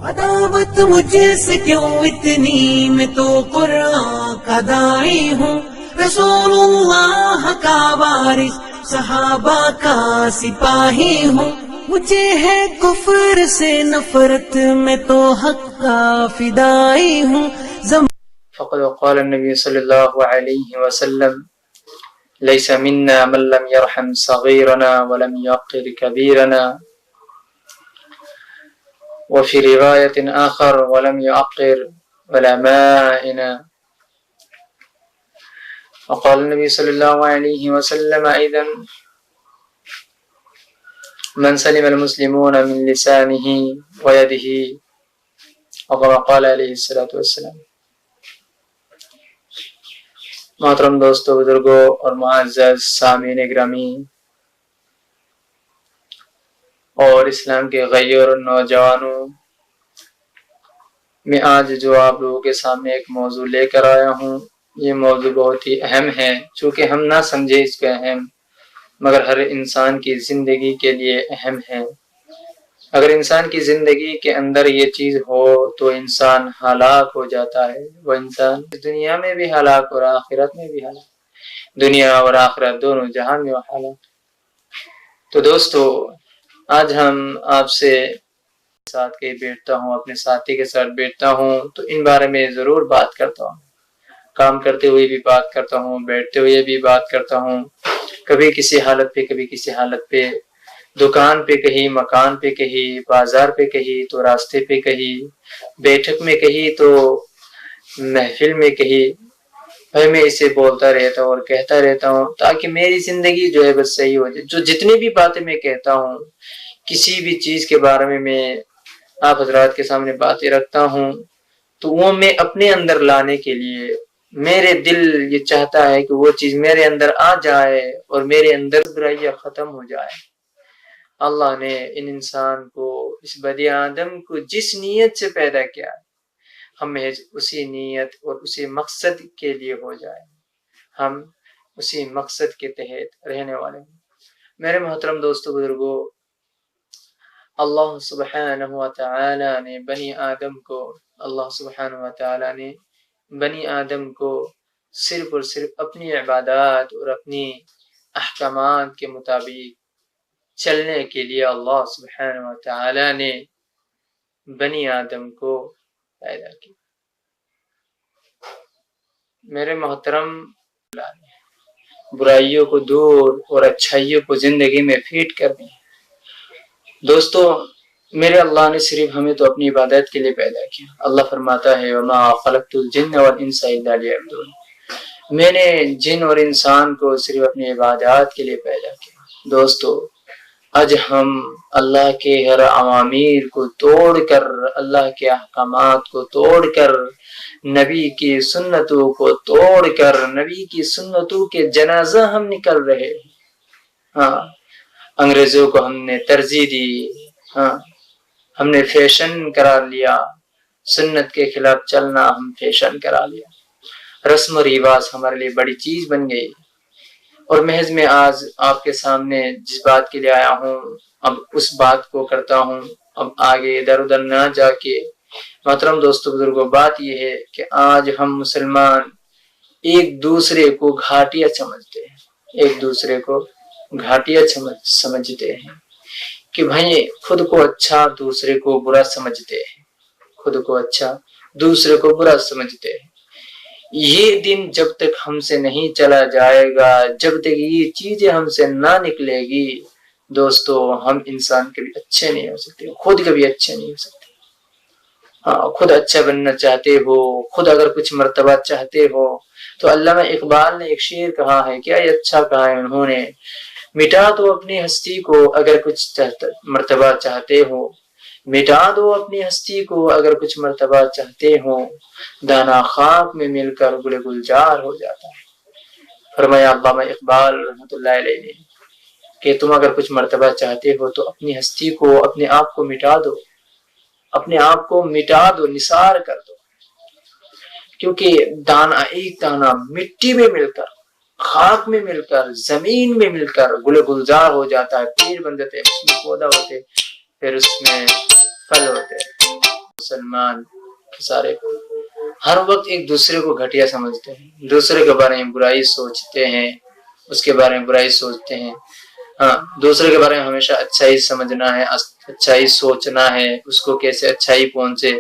عداوت مجھ سے کیوں اتنی، میں تو قرآن کا داعی ہوں، رسول اللہ کا وارث، صحابہ کا سپاہی ہوں، مجھے ہے کفر سے نفرت، میں تو حق کا فدائی ہوں۔ فقد قال النبي صلى الله عليه وسلم ليس منا من لم يرحم صغيرنا ولم يوقر كبيرنا، وفي رواية آخر ولم يعقر علماءنا، وقال النبي صلى الله عليه وسلم أيضا من سلم المسلمون من لسانه ويده، وكما قال عليه الصلاة والسلام۔ محترم دوستو، بزرگوں اور معزز سامعین گرامی اور اسلام کے غیر نوجوانوں، میں آج جو آپ لوگوں کے سامنے ایک موضوع لے کر آیا ہوں، یہ موضوع بہت ہی اہم ہے، چونکہ ہم نہ سمجھے اس کو اہم، مگر ہر انسان کی زندگی کے لیے اہم ہے۔ اگر انسان کی زندگی کے اندر یہ چیز ہو تو انسان ہلاک ہو جاتا ہے، وہ انسان دنیا میں بھی ہلاک اور آخرت میں بھی ہلاک، دنیا اور آخرت دونوں جہان میں ہلاک۔ تو دوستو، آج ہم آپ سے ساتھ کے بیٹھتا ہوں، اپنے ساتھی کے ساتھ بیٹھتا ہوں تو ان بارے میں ضرور بات کرتا ہوں، کام کرتے ہوئے بھی بات کرتا ہوں، بیٹھتے ہوئے بھی بات کرتا ہوں، کبھی کسی حالت پہ کبھی کسی حالت پہ، دکان پہ کہیں، مکان پہ کہیں، بازار پہ کہیں تو راستے پہ کہیں، بیٹھک میں کہیں تو محفل میں کہیں، بھائی میں اسے بولتا رہتا ہوں اور کہتا رہتا ہوں تاکہ میری زندگی جو ہے بس صحیح ہو جائے۔ جو جتنی بھی باتیں میں کہتا ہوں، کسی بھی چیز کے بارے میں آپ حضرات کے سامنے باتیں رکھتا ہوں تو وہ میں اپنے اندر لانے کے لیے میرے دل یہ چاہتا ہے کہ وہ چیز میرے اندر آ جائے اور میرے اندر برائیاں ختم ہو جائے۔ اللہ نے ان انسان کو، اس بنی آدم کو جس نیت سے پیدا کیا، ہم محض اسی نیت اور اسی مقصد کے لیے ہو جائے، ہم اسی مقصد کے تحت رہنے والے ہیں۔ میرے محترم دوستو، بزرگوں، اللہ سبحانہ و تعالی نے بنی آدم کو صرف اور صرف اپنی عبادات اور اپنی احکامات کے مطابق چلنے کے لیے اللہ سبحانہ و تعالی نے بنی آدم کو پیدا کیا۔ میرے محترم، برائیوں کو دور اور اچھائیوں کو زندگی میں فیٹ کرنی۔ دوستو، میرے اللہ نے صرف ہمیں تو اپنی عبادت کے لیے پیدا کیا۔ اللہ فرماتا ہے وَمَا خَلَقْتُ الْجِنَّ وَالْإِنسَ إِلَّا لِيَعْبُدُونِ، میں نے جن اور انسان کو صرف اپنی عبادات کے لیے پیدا کیا۔ دوستو، آج ہم اللہ کے ہر اوامر کو توڑ کر، اللہ کے احکامات کو توڑ کر، نبی کی سنتوں کو توڑ کر، نبی کی سنتوں کے جنازہ ہم نکل رہے ہیں۔ ہاں، انگریزوں کو ہم نے ترجیح دی، ہاں، ہم نے فیشن قرار لیا، سنت کے خلاف چلنا ہم فیشن کرا لیا، رسم و رواج ہمارے لیے بڑی چیز بن گئی۔ اور محض میں آج آپ کے سامنے جس بات کے لیے آیا ہوں، اب اس بات کو کرتا ہوں، اب آگے ادھر ادھر نہ جا کے۔ محترم دوستو، بزرگوں، بات یہ ہے کہ آج ہم مسلمان ایک دوسرے کو گھاٹیا سمجھتے ہیں، ایک دوسرے کو گھاٹیا سمجھتے ہیں کہ بھائی خود کو اچھا دوسرے کو برا سمجھتے ہیں، خود کو اچھا دوسرے کو برا سمجھتے ہیں۔ یہ دن جب تک ہم سے نہیں چلا جائے گا، جب تک یہ چیزیں ہم سے نہ نکلے گی، دوستو، ہم انسان کبھی اچھے نہیں ہو سکتے، خود کبھی اچھے نہیں ہو سکتے۔ ہاں، خود اچھا بننا چاہتے ہو، خود اگر کچھ مرتبہ چاہتے ہو تو علامہ اقبال نے ایک شعر کہا ہے، کیا یہ اچھا کہا ہے انہوں نے، مٹا دو اپنی ہستی کو اگر کچھ مرتبہ چاہتے ہو، مٹا دو اپنی ہستی کو اگر کچھ مرتبہ چاہتے ہو، دانا خاک میں مل کر گل گلزار ہو جاتا ہے۔ فرمایا علامہ اقبال رحمۃ اللہ علیہ نے کہ تم اگر کچھ مرتبہ چاہتے ہو تو اپنی ہستی کو، اپنے آپ کو مٹا دو، اپنے آپ کو مٹا دو، نثار کر دو، کیونکہ دانا، ایک دانا مٹی میں مل کر، خاک میں مل کر، زمین میں مل کر گل گلزار ہو جاتا ہے، پیر بن جاتے ہیں، اس میں پودا ہوتے، پھر اس میں پھل ہوتے ہیں۔ مسلمان سارے ہر وقت ایک دوسرے کو گھٹیا سمجھتے ہیں، دوسرے کے بارے میں برائی سوچتے ہیں، اس کے بارے میں برائی سوچتے ہیں۔ ہاں، دوسرے کے بارے میں ہمیشہ اچھائی سمجھنا ہے، اچھائی سوچنا ہے، اس کو کیسے اچھائی پہنچے،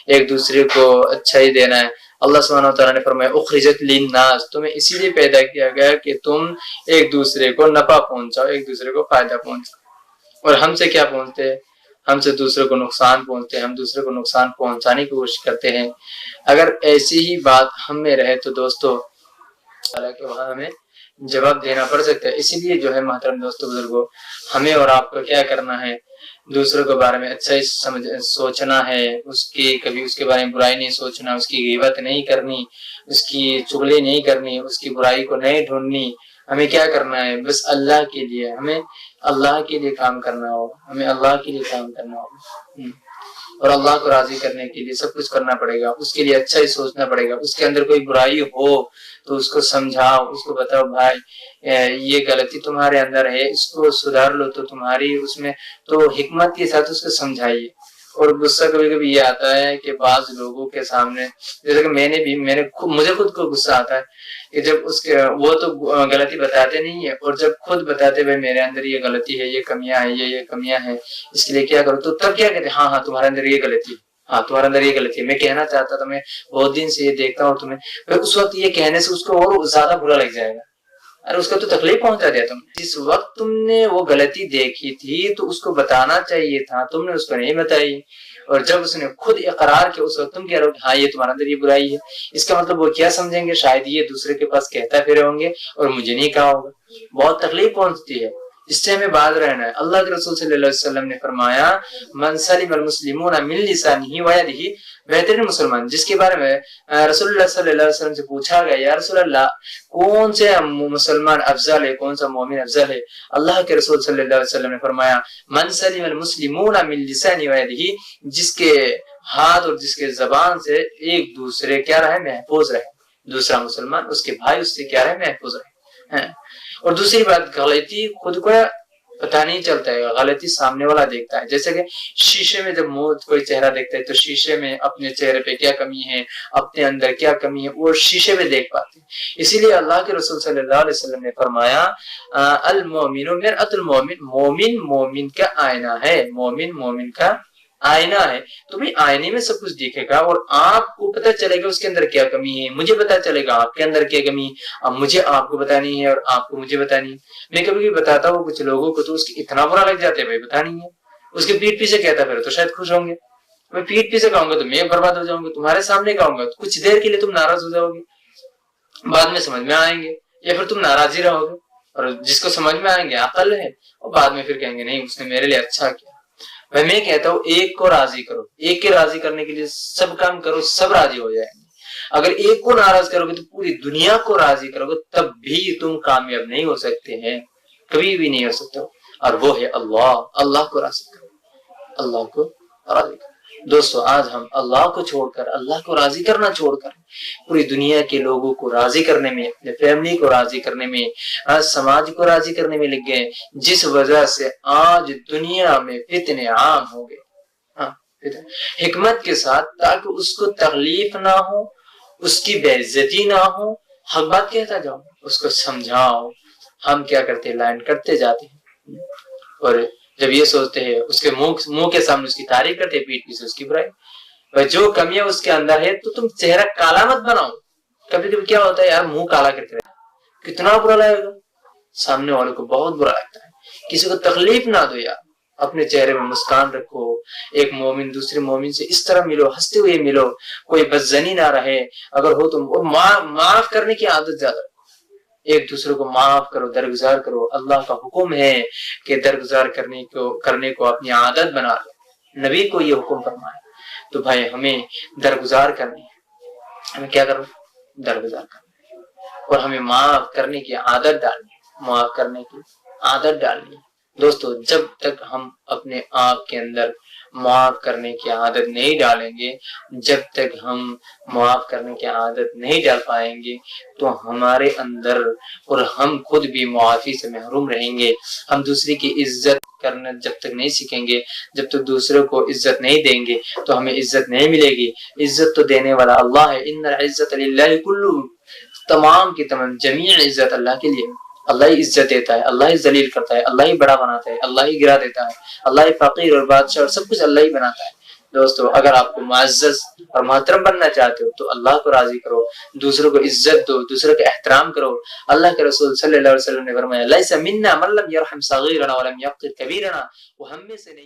ایک دوسرے کو اچھائی دینا ہے۔ اللہ سبحانہ وتعالیٰ نے فرمایا اخرجت للناس، تمہیں اسی لیے پیدا کیا گیا کہ تم ایک دوسرے کو نفع پہنچاؤ، ایک دوسرے کو فائدہ پہنچاؤ۔ اور ہم سے کیا پہنچتے ہیں؟ ہم سے دوسرے کو نقصان پہنچتے ہیں، ہم دوسرے کو نقصان پہنچانے کی کوشش کرتے ہیں۔ اگر ایسی ہی بات ہم میں رہے تو دوستو حالانکہ وہاں ہمیں جواب دینا پڑ سکتا ہے۔ اسی لیے جو ہے محترم دوستو بزرگوں، ہمیں اور آپ کو کیا کرنا ہے؟ دوسروں کے بارے میں اچھا ہی سوچنا ہے، کبھی اس کے بارے میں برائی نہیں سوچنا، اس کی غیبت نہیں کرنی، اس کی چغلی نہیں کرنی، اس کی برائی کو نہیں ڈھونڈنی۔ ہمیں کیا کرنا ہے؟ بس اللہ کے لیے، ہمیں اللہ کے لیے کام کرنا ہوگا، ہمیں اللہ کے لیے کام کرنا ہوگا، اور اللہ کو راضی کرنے کے لیے سب کچھ کرنا پڑے گا، اس کے لیے اچھا ہی سوچنا پڑے گا۔ اس کے اندر کوئی برائی ہو تو اس کو سمجھاؤ، اس کو بتاؤ بھائی یہ غلطی تمہارے اندر ہے، اس کو سدھار لو، تو تمہاری اس میں تو حکمت کے ساتھ اس کو سمجھائیے۔ اور غصہ کبھی کبھی یہ آتا ہے کہ بعض لوگوں کے سامنے، جیسے کہ مجھے خود کو غصہ آتا ہے کہ جب وہ تو غلطی بتاتے نہیں ہے، اور جب خود بتاتے بھائی میرے اندر یہ غلطی ہے، یہ کمیاں ہیں، یہ کمیاں ہیں، اس کے لیے کیا کرو، تو تب کیا کہتے ہیں؟ ہاں تمہارے اندر یہ غلطی ہے، ہاں تمہارے اندر یہ غلطی ہے، میں کہنا چاہتا تھا، میں بہت دن سے یہ دیکھتا ہوں تمہیں، اس وقت یہ کہنے سے اس کو اور زیادہ برا لگ جائے گا، ارے اس کو تو تکلیف پہنچا دیا تم۔ جس وقت تم نے وہ غلطی دیکھی تھی تو اس کو بتانا چاہیے تھا، تم نے اس کو نہیں بتائی، اور جب اس نے خود اقرار کیا اس وقت تم کہہ رہے ہو کہ ہاں یہ تمہارے اندر یہ برائی ہے، اس کا مطلب وہ کیا سمجھیں گے؟ شاید یہ دوسرے کے پاس کہتا پھرے ہوں گے اور مجھے نہیں کہا ہوگا، بہت تکلیف پہنچتی ہے، اس سے ہمیں باز رہنا ہے۔ اللہ کے رسول صلی اللہ علیہ وسلم نے فرمایا من سلم المسلمون من لسانہ ویدہ، بہترین مسلمان، جس کے بارے میں رسول اللہ صلی اللہ علیہ وسلم سے پوچھا گیا یا رسول اللہ کون سے مسلمان افضل ہے، کون سا مومن افضل ہے؟ اللہ کے رسول صلی اللہ علیہ وسلم نے فرمایا من سلم المسلمون من لسانہ ویدہ، جس کے ہاتھ اور جس کے زبان سے ایک دوسرے کیا رہے؟ محفوظ رہے، دوسرا مسلمان اس کے بھائی اس سے کیا رہے؟ محفوظ رہے۔ اور دوسری بات، غلطی خود کو پتا نہیں چلتا ہے، غلطی سامنے والا دیکھتا ہے۔ جیسے کہ شیشے میں جب کوئی چہرہ دیکھتا ہے تو شیشے میں اپنے چہرے پہ کیا کمی ہے، اپنے اندر کیا کمی ہے، وہ شیشے میں دیکھ پاتے ہیں۔ اسی لیے اللہ کے رسول صلی اللہ علیہ وسلم نے فرمایا المومن مرآۃ المومن، مومن مومن کا آئینہ ہے، مومن مومن کا آئینہ ہے۔ تو بھی آئینے میں سب کچھ دیکھے گا اور آپ کو پتہ چلے گا اس کے اندر کیا کمی ہے، مجھے پتہ چلے گا آپ کے اندر کیا کمی ہے، اب مجھے آپ کو بتانی ہے اور آپ کو مجھے بتانی ہے۔ میں کبھی کبھی بتاتا ہوں کچھ لوگوں کو تو اس کی اتنا برا لگ جاتا ہے بھائی بتا نہیں ہے، اس کے پیٹ پیچھے کہتا پھر تو شاید خوش ہوں گے، میں پیٹ پیچھے کہوں گا تو میں برباد ہو جاؤں گا، تمہارے سامنے کہوں گا تو کچھ دیر کے لیے تم ناراض ہو جاؤ گے، بعد میں سمجھ میں آئیں گے، یا پھر تم ناراض ہی رہو گے، اور جس کو سمجھ میں آئیں گے عقل ہے، اور بعد میں پھر کہیں گے نہیں اس نے میرے لیے اچھا کیا۔ میں کہتا ہوں ایک کو راضی کرو، ایک کے راضی کرنے کے لیے سب کام کرو، سب راضی ہو جائیں گے۔ اگر ایک کو ناراض کرو گے تو پوری دنیا کو راضی کرو گے، تب بھی تم کامیاب نہیں ہو سکتے ہیں، کبھی بھی نہیں ہو سکتے، اور وہ ہے اللہ۔ اللہ کو راضی کرو، اللہ کو راضی کرو۔ دوستو آج ہم اللہ کو چھوڑ کر، اللہ کو راضی کرنا چھوڑ کر پوری دنیا کے لوگوں کو راضی کرنے میں، اپنے فیملی کو راضی کرنے میں، آج سماج کو راضی کرنے میں لگ گئے، جس وجہ سے آج دنیا میں فتنے عام ہو گئے۔ حکمت کے ساتھ، تاکہ اس کو تکلیف نہ ہو، اس کی بے عزتی نہ ہو، حق بات کہتا جاؤ، اس کو سمجھاؤ۔ ہم کیا کرتے ہیں؟ لائن کرتے جاتے ہیں، اور جب یہ سوچتے ہیں اس کے منہ کے سامنے اس کی تعریف کرتے ہیں، پیٹ پیچھے اس کی برائی۔ جو کمیاں اس کے اندر ہے تو تم چہرہ کالا مت بناؤ۔ کبھی کبھی کیا ہوتا ہے یار، منہ کالا کرتے رہے، کتنا برا لگے گا، سامنے والے کو بہت برا لگتا ہے۔ کسی کو تکلیف نہ دو یار، اپنے چہرے میں مسکان رکھو، ایک مومن دوسرے مومن سے اس طرح ملو، ہنستے ہوئے ملو، کوئی بدزنی نہ رہے، اگر ہو تو معاف کرنے کی عادت زیادہ رکھو، ایک دوسرے کو معاف کرو، درگزار کرو۔ اللہ کا حکم ہے کہ درگزار کرنے کو اپنی عادت بنا لو، نبی کو یہ حکم فرمایا۔ تو بھائی ہمیں درگزار کرنی ہے، ہمیں کیا کرنا؟ درگزار کرنا ہے، اور ہمیں معاف کرنے کی عادت ڈالنی ہے، معاف کرنے کی عادت ڈالنی ہے۔ دوستو جب تک ہم اپنے آپ کے اندر معاف کرنے کی عادت نہیں ڈالیں گے، جب تک ہم معاف کرنے کی عادت نہیں ڈال پائیں گے تو ہمارے اندر اور ہم خود بھی معافی سے محروم رہیں گے۔ ہم دوسری کی عزت کرنا جب تک نہیں سیکھیں گے، جب تک دوسروں کو عزت نہیں دیں گے تو ہمیں عزت نہیں ملے گی۔ عزت تو دینے والا اللہ ہے، ان العزت للہ کلہ، تمام کی تمام جمیع عزت اللہ کے لیے۔ اللہ ہی عزت دیتا ہے، اللہ ہی ذلیل کرتا ہے، اللہ ہی بڑا بناتا ہے، اللہ ہی گرا دیتا ہے، اللہ ہی فقیر اور بادشاہ اور سب کچھ اللہ ہی بناتا ہے۔ دوستو اگر آپ کو معزز اور محترم بننا چاہتے ہو تو اللہ کو راضی کرو، دوسروں کو عزت دو، دوسروں کا احترام کرو۔ اللہ کے رسول صلی اللہ علیہ وسلم نے فرمایا لیس منا من لم یرحم صغیرنا ولم یقر کبیرنا، وہ ہم میں سے نہیں